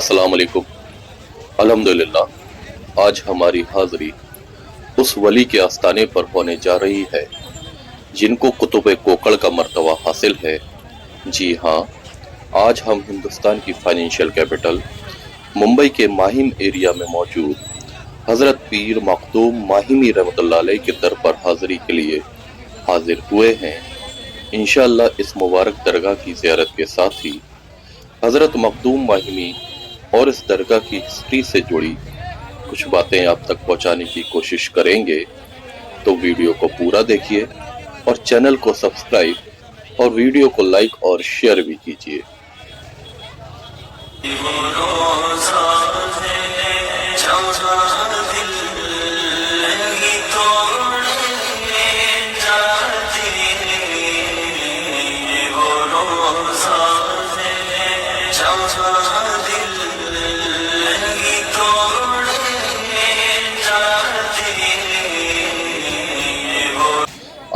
अस्सलाम वालेकुम। अल्हम्दुलिल्लाह, आज हमारी हाज़री उस वली के आस्थाने पर होने जा रही है जिनको कुतुब कोकड़ का मर्तबा हासिल है। जी हाँ, आज हम हिंदुस्तान की फाइनेंशियल कैपिटल मुंबई के माहिम एरिया में मौजूद हजरत पीर मखदूम माहिमी रहमतुल्लाह अलैह के दर पर हाज़री के लिए हाजिर हुए हैं। इंशाअल्लाह इस मुबारक दरगाह की ज़ियारत के साथ ही हजरत मखदूम माहिमी और इस दरगाह की हिस्ट्री से जुड़ी कुछ बातें आप तक पहुंचाने की कोशिश करेंगे। तो वीडियो को पूरा देखिए और चैनल को सब्सक्राइब और वीडियो को लाइक और शेयर भी कीजिए।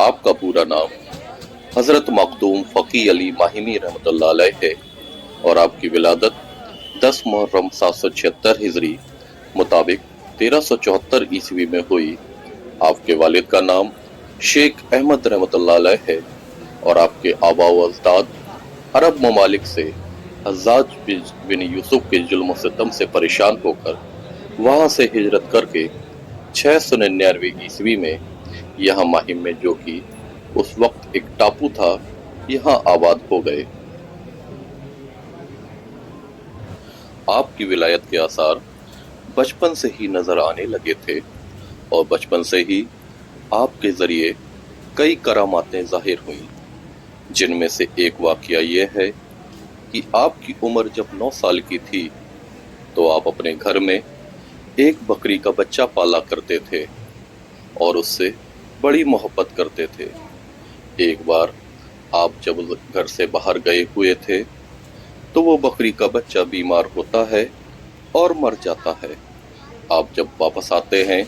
आपका पूरा नाम हजरत मखदूम फ़की अली माहिमी रहमतुल्लाह अलैह है और आपकी विलादत 10 मुहर्रम 776 हिजरी मुताबिक 1374 ईस्वी में हुई। आपके वालिद का नाम शेख अहमद रहमतुल्लाह अलैह है और आपके आबा व अजदाद अरब ममालिक से हज्जाज बिन यूसुफ के जुल्म सितम से परेशान होकर वहां से हिजरत करके 699 ईस्वी में यहाँ माहिम में, जो कि उस वक्त एक टापू था, यहाँ आबाद हो गए। आपकी विलायत के आसार बचपन से ही नजर आने लगे थे और बचपन से ही आपके जरिए कई करामातें जाहिर हुईं, जिनमें से एक वाकया ये है कि आपकी उम्र जब 9 साल की थी तो आप अपने घर में एक बकरी का बच्चा पाला करते थे और उससे बड़ी मोहब्बत करते थे। एक बार आप जब घर से बाहर गए हुए थे तो वो बकरी का बच्चा बीमार होता है और मर जाता है। आप जब वापस आते हैं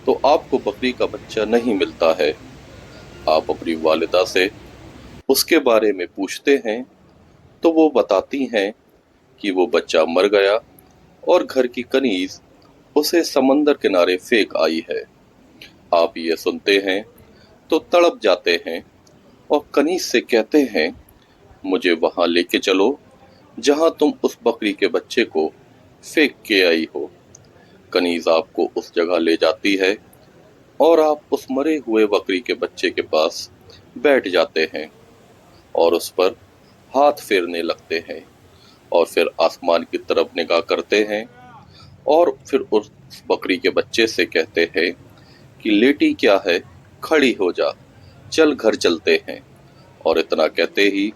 तो आपको बकरी का बच्चा नहीं मिलता है। आप अपनी वालिदा से उसके बारे में पूछते हैं तो वो बताती हैं कि वो बच्चा मर गया और घर की कनीज उसे समंदर किनारे फेंक आई है। आप ये सुनते हैं तो तड़प जाते हैं और कनीज से कहते हैं, मुझे वहां लेके चलो जहां तुम उस बकरी के बच्चे को फेंक के आई हो। कनीज आपको उस जगह ले जाती है और आप उस मरे हुए बकरी के बच्चे के पास बैठ जाते हैं और उस पर हाथ फेरने लगते हैं और फिर आसमान की तरफ निगाह करते हैं और फिर उस बकरी के बच्चे से कहते हैं कि लेटी क्या है, खड़ी हो जा, चल घर चलते हैं। और इतना कहते ही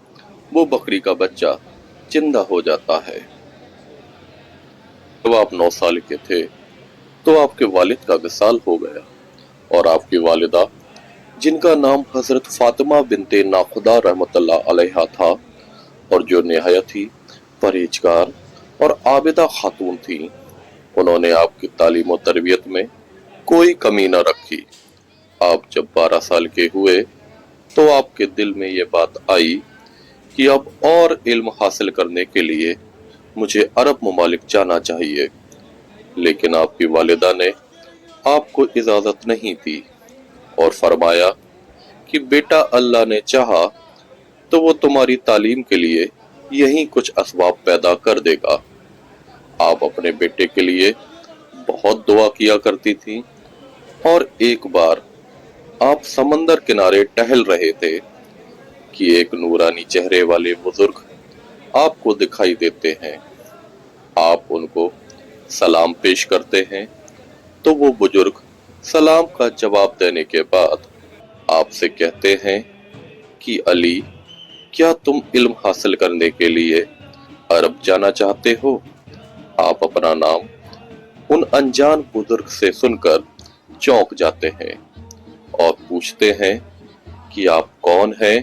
वो बकरी का बच्चा जिंदा हो जाता है। जब आप 9 साल के थे तो आपके वालिद का विसाल हो गया और आपकी वालिदा, जिनका नाम हजरत फातिमा बिनते नाखुदा रहमतुल्लाह अलैहा था और जो निहायत ही परहेजगार और आबिदा खातून थी, उन्होंने आपकी तालीम और तरबियत में कोई कमी न रखी। आप जब 12 साल के हुए तो आपके दिल में ये बात आई कि अब और इल्म हासिल करने के लिए मुझे अरब ममालिक जाना चाहिए, लेकिन आपकी वालिदा ने आपको इजाजत नहीं दी और फरमाया कि बेटा, अल्लाह ने चाहा तो वो तुम्हारी तालीम के लिए यहीं कुछ असबाब पैदा कर देगा। आप अपने बेटे के लिए बहुत दुआ किया करती थी और एक बार आप समंदर किनारे टहल रहे थे कि एक नूरानी चेहरे वाले बुजुर्ग आपको दिखाई देते हैं। आप उनको सलाम पेश करते हैं तो वो बुजुर्ग सलाम का जवाब देने के बाद आपसे कहते हैं कि अली, क्या तुम इल्म हासिल करने के लिए अरब जाना चाहते हो? आप अपना नाम उन अनजान बुजुर्ग से सुनकर चौंक जाते हैं और पूछते हैं कि आप कौन हैं?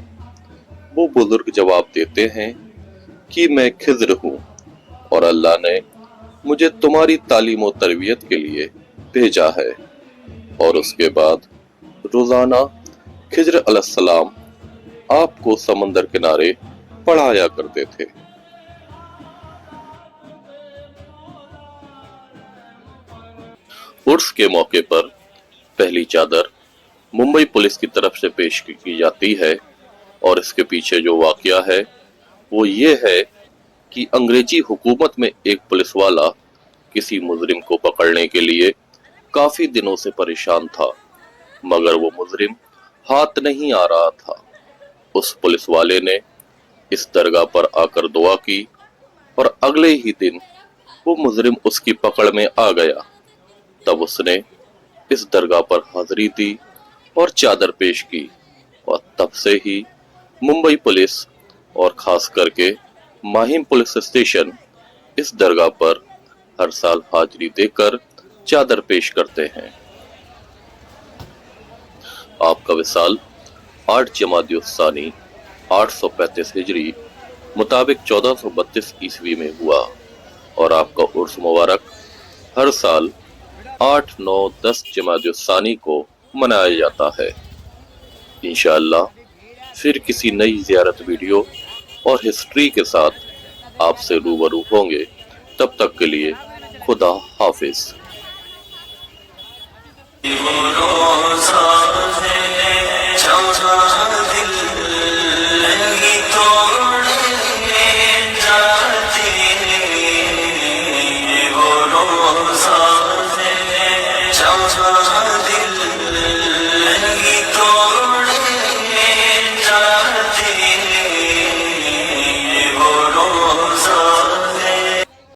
वो बुजुर्ग जवाब देते हैं कि मैं खिज़्र हूँ और अल्लाह ने मुझे तुम्हारी तालीम और तरबियत के लिए भेजा है। और उसके बाद रोजाना खिज़्र अलैहिस्सलाम आपको समंदर किनारे पढ़ाया करते थे। उर्स के मौके पर पहली चादर मुंबई पुलिस की तरफ से पेश की जाती है और इसके पीछे जो वाकया है वो ये है कि अंग्रेजी हुकूमत में एक पुलिस वाला किसी मुजरिम को पकड़ने के लिए काफी दिनों से परेशान था, मगर वो मुजरिम हाथ नहीं आ रहा था। उस पुलिस वाले ने इस दरगाह पर आकर दुआ की और अगले ही दिन वो मुजरिम उसकी पकड़ में आ गया। तब उसने इस दरगाह पर हाजिरी दी और चादर पेश की और तब से ही मुंबई पुलिस और खास करके माहिम पुलिस स्टेशन इस दरगाह पर हर साल हाजिरी देकर चादर पेश करते हैं। आपका विसाल 8 जमादियुस्सानी 835 हिजरी मुताबिक 1432 ईस्वी में हुआ और आपका उर्स मुबारक हर साल 8, 9, 10 जमादियुस्सानी को मनाया जाता है। इंशाअल्लाह फिर किसी नई ज़ियारत वीडियो और हिस्ट्री के साथ आपसे रूबरू होंगे। तब तक के लिए खुदा हाफिज।